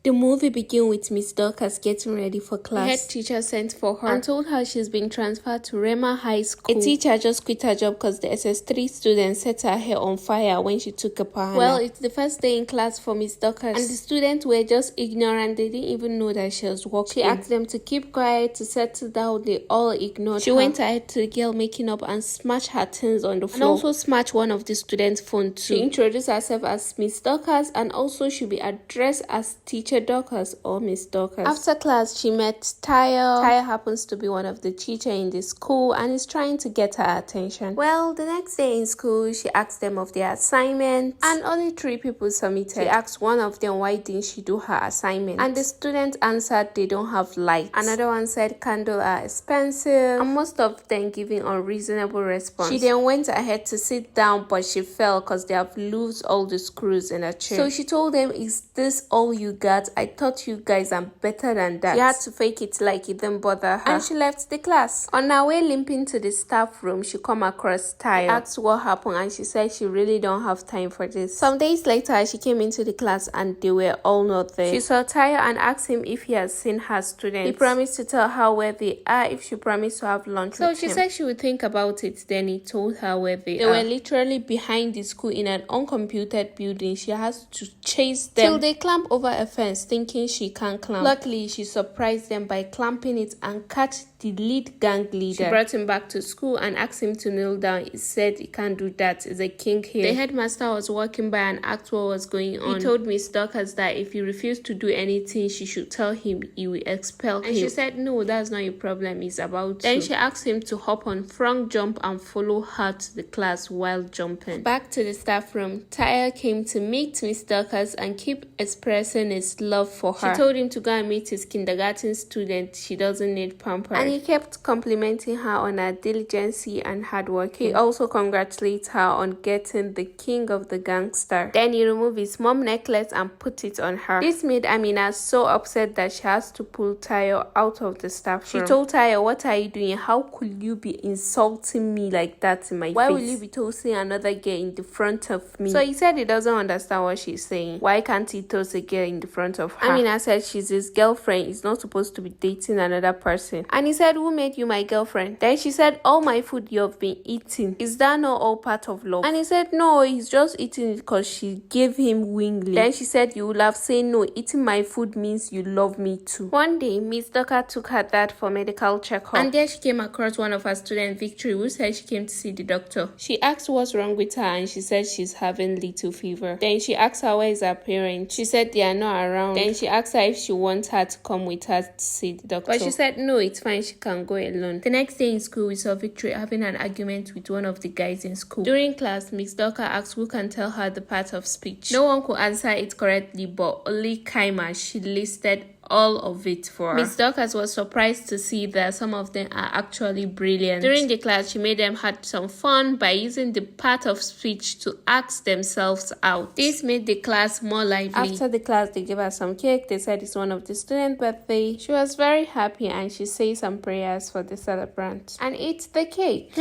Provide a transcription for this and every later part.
The movie begins with Miss Dorcas getting ready for class. The head teacher sent for her and told her she's been transferred to Rema High School. A teacher just quit her job because the SS3 student set her hair on fire when she took a panel. Well, it's the first day in class for Miss Dorcas, and the students were just ignorant. They didn't even know that she was walking. She asked them to keep quiet, to settle down. They all ignored her. She went ahead to the girl making up and smashed her things on the floor, and also smashed one of the students' phone too. She introduced herself as Miss Dorcas and also should be addressed as Teacher Dorcas or Miss Dorcas. After class, she met Tayo. Tayo happens to be one of the teachers in the school and is trying to get her attention. Well, the next day in school, she asked them of their assignment and only 3 people submitted. She asked one of them why didn't she do her assignment, and the student answered they don't have light. Another one said candles are expensive, and most of them giving unreasonable response. She then went ahead to sit down, but she fell because they have loosed all the screws in her chair. So she told them, is this all you got? I thought you guys are better than that. She had to fake it like it didn't bother her, and she left the class. On her way limping to the staff room, she come across Tayo. She asked what happened and she said she really don't have time for this. Some days later, she came into the class and they were all not there. She saw Tayo and asked him if he has seen her students. He promised to tell her where they are if she promised to have lunch with him. So she said she would think about it. Then he told her where they are. They were literally behind the school in an uncomputed building. She has to chase them till they climb over a fence, thinking she can't climb. Luckily, she surprised them by clamping it and catch the lead gang leader. She brought him back to school and asked him to kneel down. He said he can't do that. It's a king here. The headmaster was walking by and asked what was going on. He told Miss Dorcas that if he refused to do anything, she should tell him he will expel him. And she said, no, that's not your problem. It's about Then she asked him to hop on front jump and follow her to the class while jumping. Back to the staff room, Tayo came to meet Miss Dorcas and keep expressing his love for her. She told him to go and meet his kindergarten student. She doesn't need pampers. And he kept complimenting her on her diligence and hard work. He also congratulated her on getting the king of the gangster. Then he removed his mom necklace and put it on her. This made Amina so upset that she has to pull Tayo out of the staff room. She told Tayo, what are you doing? How could you be insulting me like that in my face? Why will you be toasting another girl in the front of me? So he said he doesn't understand what she's saying. Why can't he toast a girl in the front of her? Amina said she's his girlfriend. He's not supposed to be dating another person. And he said, who made you my girlfriend? Then she said, all my food you've been eating. Is that not all part of love? And he said, no, he's just eating it because she gave him wingly. Then she said, you will have said no, eating my food means you love me too. One day, Miss Dorcas took her dad for medical checkup, and there she came across one of her students, Victory, who said she came to see the doctor. She asked what's wrong with her and she said she's having little fever. Then she asked her where is her parents. She said they are not around. Then she asked her if she wants her to come with her to see the doctor, but she said no, it's fine, she can go alone. The next day in school, we saw Victory having an argument with one of the guys in school. During class, Miss Dorcas asked who can tell her the part of speech. No one could answer it correctly, but only Kaima. She listed all of it for her. Miss Dorcas was surprised to see that some of them are actually brilliant. During the class, she made them have some fun by using the part of speech to ask themselves out. This made the class more lively. After the class, they gave her some cake. They said it's one of the students' birthday. She was very happy and she said some prayers for the celebrant and ate the cake.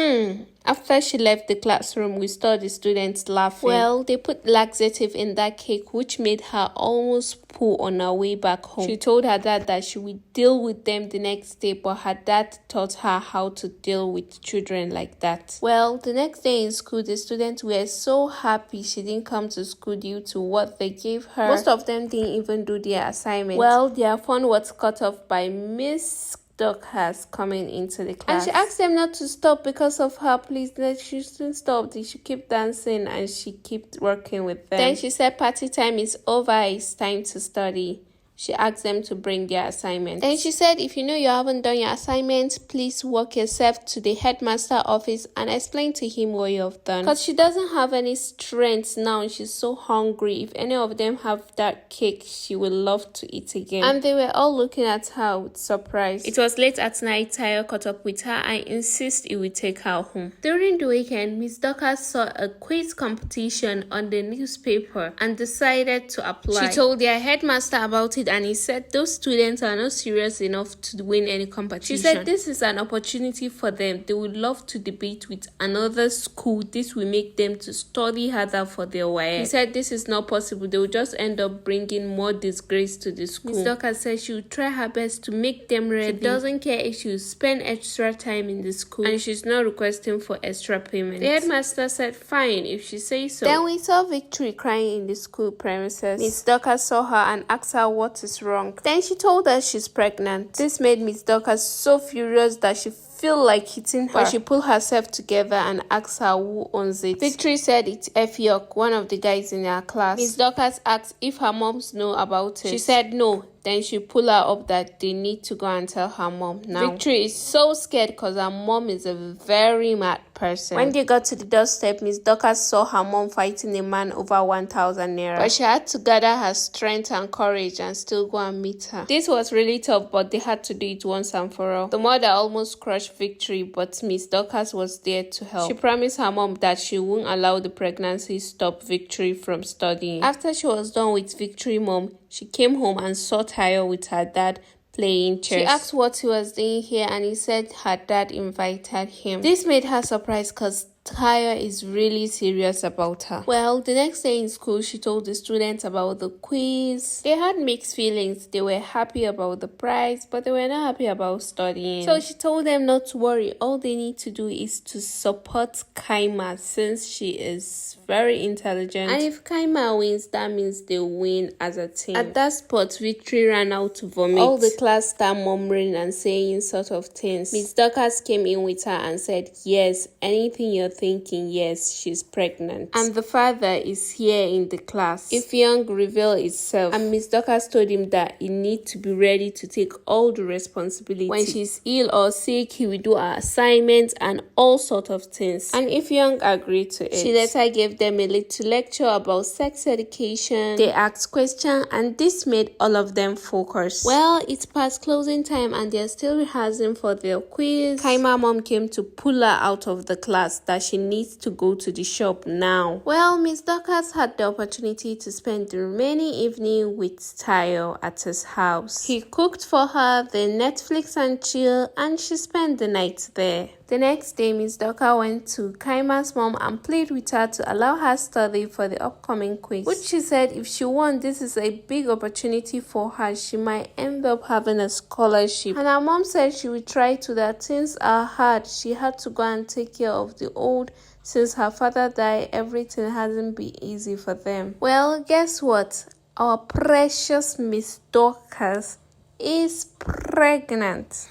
After she left the classroom, we saw the students laughing. Well, they put laxative in that cake, which made her almost poo on her way back home. She told her dad that she would deal with them the next day, but her dad taught her how to deal with children like that. Well, the next day in school, the students were so happy she didn't come to school due to what they gave her. Most of them didn't even do their assignment. Well, their fun was cut off by Miss Dorcas coming into the class, and she asked them not to stop because of her. Please, that she shouldn't stop. They should keep dancing, and she kept working with them. Then she said, party time is over, it's time to study. She asked them to bring their assignments. Then she said, if you know you haven't done your assignments, please walk yourself to the headmaster office and explain to him what you have done. Because she doesn't have any strength now. She's so hungry. If any of them have that cake, she would love to eat again. And they were all looking at her with surprise. It was late at night. Tayo caught up with her and insisted he would take her home. During the weekend, Miss Dorcas saw a quiz competition on the newspaper and decided to apply. She told their headmaster about it and he said those students are not serious enough to win any competition. She said this is an opportunity for them. They would love to debate with another school. This will make them to study harder for their WAEC. He said this is not possible. They will just end up bringing more disgrace to the school. Ms. Dorcas said she will try her best to make them ready. She doesn't care if she will spend extra time in the school, and she's not requesting for extra payment. The headmaster said fine if she says so. Then we saw Victory crying in the school premises. Ms. Dorcas saw her and asked her what is wrong. Then she told her she's pregnant. This made Ms. Dorcas so furious that she feel like hitting her, but she pulled herself together and asked her who owns it. Victory said it's Efiok, one of the guys in her class. Ms. Dorcas asked if her moms know about it. She said no. Then she pulled her up that they need to go and tell her mom now. Victory is so scared because her mom is a very mad person. When they got to the doorstep, Ms. Dorcas saw her mom fighting a man over 1,000 naira. But she had to gather her strength and courage and still go and meet her. This was really tough, but they had to do it once and for all. The mother almost crushed Victory, but Ms. Dorcas was there to help. She promised her mom that she wouldn't allow the pregnancy stop Victory from studying. After she was done with Victory mom, she came home and saw Tayo with her dad playing chess. She asked what he was doing here, and he said her dad invited him. This made her surprised because Tayo is really serious about her. Well, the next day in school, she told the students about the quiz. They had mixed feelings. They were happy about the prize, but they were not happy about studying. So she told them not to worry. All they need to do is to support Kaima, since she is very intelligent. And if Kaima wins, that means they win as a team. At that spot, Victory ran out to vomit. All the class started murmuring and saying sort of things. Ms. Dorcas came in with her and said, yes, anything you're thinking, yes, she's pregnant. And the father is here in the class. If Young revealed itself, and Miss Dorcas told him that he need to be ready to take all the responsibility. When she's ill or sick, he will do her assignments and all sort of things. And if Young agreed to it, she later gave them a little lecture about sex education. They asked questions, and this made all of them focus. Well, it's past closing time and they're still rehearsing for their quiz. Kaima mom came to pull her out of the class that she needs to go to the shop now. Well, Miss Dorcas had the opportunity to spend the remaining evening with Tayo at his house. He cooked for her, then Netflix and chill, and she spent the night there. The next day, Miss Dorcas went to Kaima's mom and played with her to allow her study for the upcoming quiz, which she said if she won, this is a big opportunity for her. She might end up having a scholarship. And her mom said she would try to, that things are hard. She had to go and take care of the old. Since her father died, everything hasn't been easy for them. Well, guess what? Our precious Miss Dorcas is pregnant.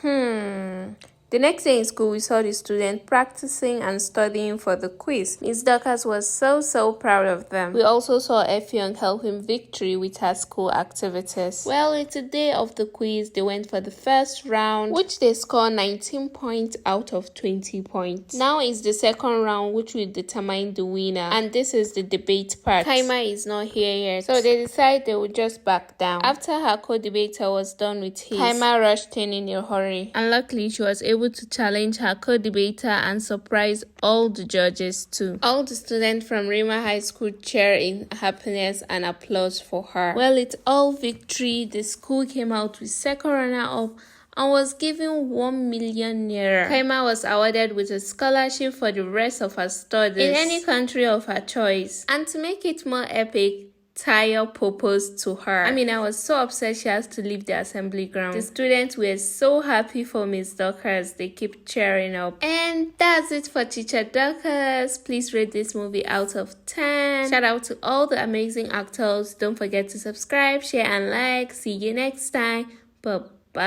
The next day in school, we saw the students practicing and studying for the quiz. Miss Dorcas was so proud of them. We also saw Effiong helping Victory with her school activities. Well, it's the day of the quiz. They went for the first round, which they scored 19 points out of 20 points. Now is the second round, which will determine the winner. And this is the debate part. Kaima is not here yet, so they decided they would just back down. After her co-debater was done with his, Kaima rushed in a hurry. And luckily, she was able to challenge her co-debater and surprise all the judges too. All the students from Rima High School cheer in happiness and applause for her. Well, it's all victory. The school came out with second runner-up and was given 1 million naira. Kaima was awarded with a scholarship for the rest of her studies in any country of her choice. And to make it more epic, Tayo proposed to her. I was so upset she has to leave the assembly ground. The students were so happy for Miss Dorcas. They keep cheering up. And that's it for Teacher Dorcas. Please rate this movie out of 10. Shout out to all the amazing actors. Don't forget to subscribe, share, and like. See you next time. Bye-bye.